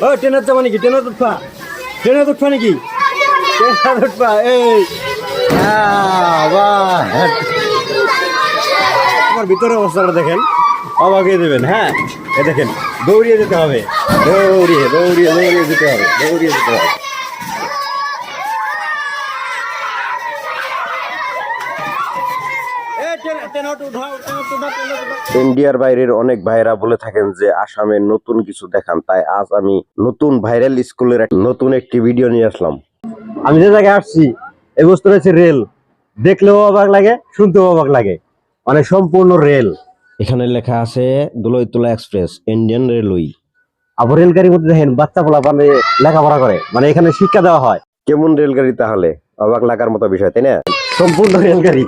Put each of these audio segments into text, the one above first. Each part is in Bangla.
ও ট্রেনের যাবা নাকি? ট্রেনে উঠবা? ট্রেনে উঠবা নাকি? ট্রেনে উঠবা? এই আমার ভিতরে অবস্থাটা দেখেন, অবাক হয়ে দেবেন। হ্যাঁ, এ দেখেন, দৌড়িয়ে যেতে হবে, দৌড়িয়ে দৌড়িয়ে দৌড়িয়ে যেতে হবে, দৌড়িয়ে যেতে হবে। ইন্ডিয়ার বাইরের অনেক ভাইরা বলে থাকেন যে আসামে নতুন কিছু দেখান, তাই আজ আমি নতুন ভাইরাল স্কুলের নতুন একটি ভিডিও নিয়ে আসলাম। আমি যে জায়গায় আসছি এই বস্তু রয়েছে রেল, দেখলেও অবাক লাগে, শুনতেও অবাক লাগে, মানে সম্পূর্ণ রেল। এখানে লেখা আছে দোলইতলা এক্সপ্রেস ইন্ডিয়ান রেলওয়ে। আবার রেলগাড়ির মধ্যে দেখেন বাচ্চা পোলা মানে লেখাপড়া করে, মানে এখানে শিক্ষা দেওয়া হয়। কেমন রেলগাড়ি তাহলে, অবাক লাগার মতো বিষয়, তাই না? সম্পূর্ণ রেলগাড়ি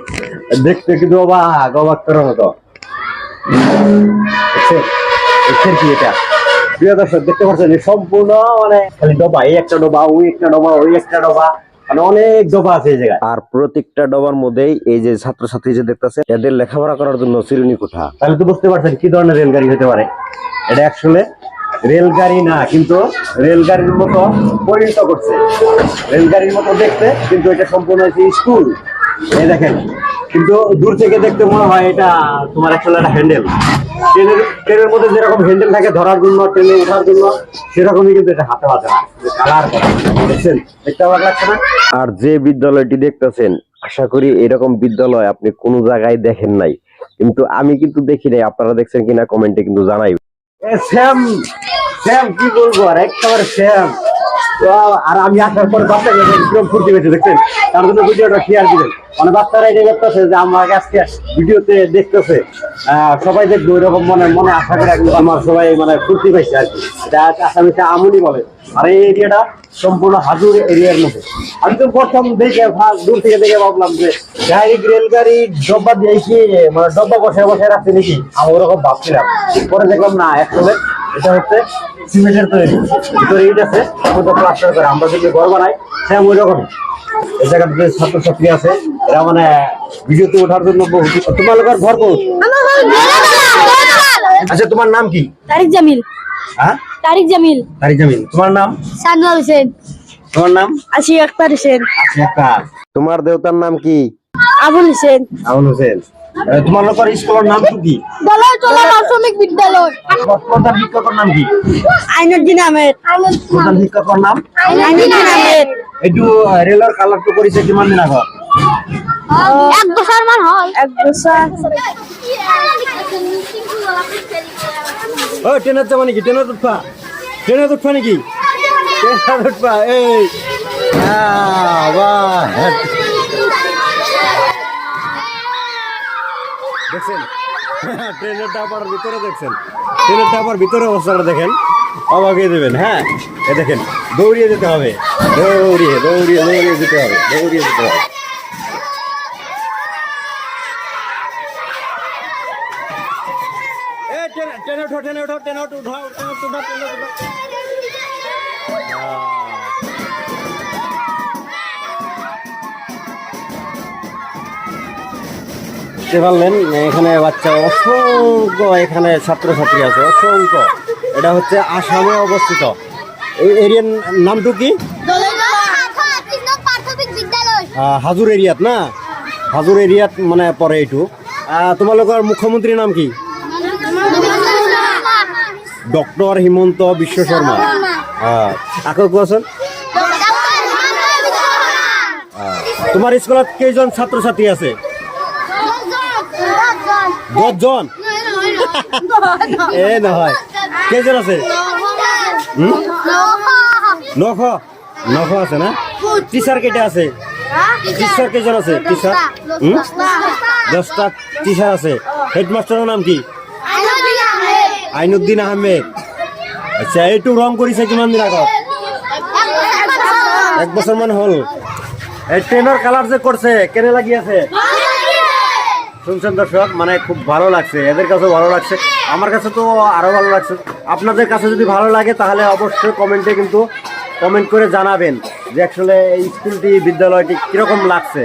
দেখতে কিন্তু অবাক অবাক করার মতো। কি এটা প্রিয় দর্শক, দেখতে পাচ্ছেন সম্পূর্ণ মানে খালি ডবা, এই একটা ডবা, ওই একটা ডবা, ওই একটা ডবা, মানে অনেক ডবা আছে এই জায়গায়। আর প্রত্যেকটা ডবার মধ্যেই এই যে ছাত্রছাত্রী যে দেখতেছে এদের লেখাপড়া করার জন্য শ্রেণী কোঠা। তাহলে তো বুঝতে পারছেন কি ধরনের রেলগাড়ি হতে পারে। এটা আসলে রেলগাড়ি না, কিন্তু রেলগাড়ির মতো পরিণত করছে, রেলগাড়ির মতো দেখতে, কিন্তু এটা সম্পূর্ণ হচ্ছে স্কুল। এই দেখেন, কিন্তু দূর থেকে দেখতে মনে হয় এটা তোমার আসলে একটা হ্যান্ডেল। ট্রেনের মধ্যে যেরকম হ্যান্ডেল থাকে ধরার জন্য, ট্রেনে ওঠার জন্য, সেরকমই কিন্তু এটা হাতে হাতে না। কালার দেখছেন, দেখতে অবাক লাগছে না? আর যে বিদ্যালয়টি দেখতেছেন, আশা করি এরকম বিদ্যালয় আপনি কোনো জায়গায় দেখেন নাই, কিন্তু আমি কিন্তু দেখি নাই। আপনারা দেখছেন কিনা কমেন্টে কিন্তু জানাই। শ্যাম শ্যাম কি বলবো, আর একেবারে শ্যাম। আর আমি আসার পর বাচ্চাকে ফুর্তি পেয়েছে, দেখছেন, তার জন্য ভিডিওটা শেয়ার দিলেন। মানে বাচ্চারা এটা করতেছে যে আমার আজকে ভিডিওতে দেখতেছে, সবাই দেখবে ওইরকম মনে মনে আশা করে আমার সবাই মানে ফুর্তি পাইছে আর কি। এটা আসামিতে আমুনি বলে। আর এই এরিয়াটা সম্পূর্ণ হাজুর এরিয়ার মধ্যে। আমি তো প্রথম দেখে দূর থেকে দেখে ভাবলাম যে ডাইরেক্ট রেলগাড়ি ডব্বা দিয়েছি, মানে ডব্বা বসে বসে রাখছে নাকি, আমি ওরকম ভাবছিলাম। পরে দেখলাম না, আসলে এটা হচ্ছে সিমেন্টের তৈরি, ভিতরে ইট আছে, প্লাস্টার করে। আমরা যদি ঘর বানাই সেম ওই রকম। এই জায়গাতে যে ছাত্রছাত্রী আছে এরা মানে ভিডিওতে ওঠার জন্য বহু। তোমার ভরপুর। আচ্ছা, তোমার নাম কি? তারিক জামিল। হ্যাঁ, তারিক জামিল। তারিক জামিল। তোমার নাম? সানোয়ার হোসেন। তোমার নাম? আশিক আক্তার হোসেন। আশিক আক্তার। তোমার দেবতার নাম কি? আবুল হোসেন। আবুল হোসেন। তোমার লোকের স্কুলের নাম কি? দলাইতলা প্রাথমিক বিদ্যালয়। প্রধান শিক্ষকের নাম কি? আইনুদ্দিন আহমেদ। প্রধান শিক্ষকের নাম? আইনুদ্দিন আহমেদ। একটু রেলের কালার তো করেছে কিমান দিন আগে? 1 বছর মান হয়। 1 বছর। ও ট্রেনের যাবা নাকি? ট্রেনে উঠবা? ট্রেনে উঠবা নাকি? ট্রেনে উঠবা? এই দেখছেন ট্রেনের ডাবার ভিতরে, দেখছেন ট্রেনের ডাবার ভিতরে অবস্থাটা দেখেন, অবাক হয়ে দেবেন। হ্যাঁ, এ দেখেন, দৌড়িয়ে যেতে হবে, দৌড়িয়ে দৌড়িয়ে দৌড়িয়ে যেতে হবে, দৌড়িয়ে যেতে হবে। ট্রেনে ওঠো, ট্রেনে ওঠো, ট্রেনে ওঠো, উঠাও, ট্রেনে ওঠো, ট্রেনে ওঠো। বুঝতে পারলেন, এখানে বাচ্চা অসংখ্য, এখানে ছাত্রছাত্রী আছে অসংখ্য। এটা হচ্ছে আসামে অবস্থিত। এই এরিয়ার নামটু কি? হাজুর এরিয়াত না? হাজুর এরিয়াত মানে পরে এইটু। তোমালোকৰ মুখ্যমন্ত্রীর নাম কি? ডক্টর হিমন্ত বিশ্ব শর্মা। আকৌ কোৱাচোন, তোমার স্কুলত কেইজন ছাত্র ছাত্রী আছে? 10 জন? এ নহয়, কেইজন আছে? 900 আছে না? টিচার কেইটা আছে? টিচার কেইজন আছে? টিচার 10টা টিচার আছে। হেডমাস্টারের নাম কি? আইনুদ্দিন আহমেদ। আচ্ছা, এইটু রং করিছে কিমান দিন আগত? 1 বছর মান হল। এই ট্রেনের কালার যে করছে, কেনে লাগি আছে? শুনছেন দর্শক, মানে খুব ভালো লাগছে, এদের কাছেও ভালো লাগছে, আমার কাছে তো আরো ভালো লাগছে। আপনাদের কাছে যদি ভালো লাগে তাহলে অবশ্যই কমেন্টে কিন্তু কমেন্ট করে জানাবেন যে আসলে এই স্কুলটি, বিদ্যালয়টি কিরকম লাগছে।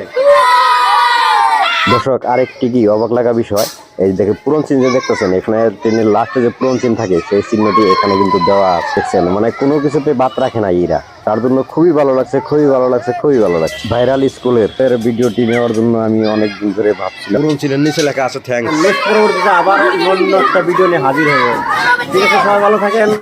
দর্শক, আরেকটি কি অবাক লাগা বিষয়, এই দেখে পুরন চিহ্ন যে দেখতেছেন, এখানে ট্রেনের লাস্টে যে পুরন চিহ্ন থাকে সেই চিহ্নটি এখানে কিন্তু দেওয়া আছে। দেখছেন মানে কোনো কিছুতে বাদ রাখে না এরা। তার জন্য খুবই ভালো লাগছে, খুবই ভালো লাগছে, খুবই ভালো লাগছে। ভাইরাল স্কুলের ভিডিওটি নেওয়ার জন্য আমি অনেক দিন ধরে ভাবছিলাম। পুরন চিহ্নের নিচে লেখা আছে থ্যাঙ্কস। নেক্সট পরবর্তীতে আবার অন্য একটা ভিডিও নিয়ে হাজির হবো। ঠিক আছে, সবাই ভালো থাকেন।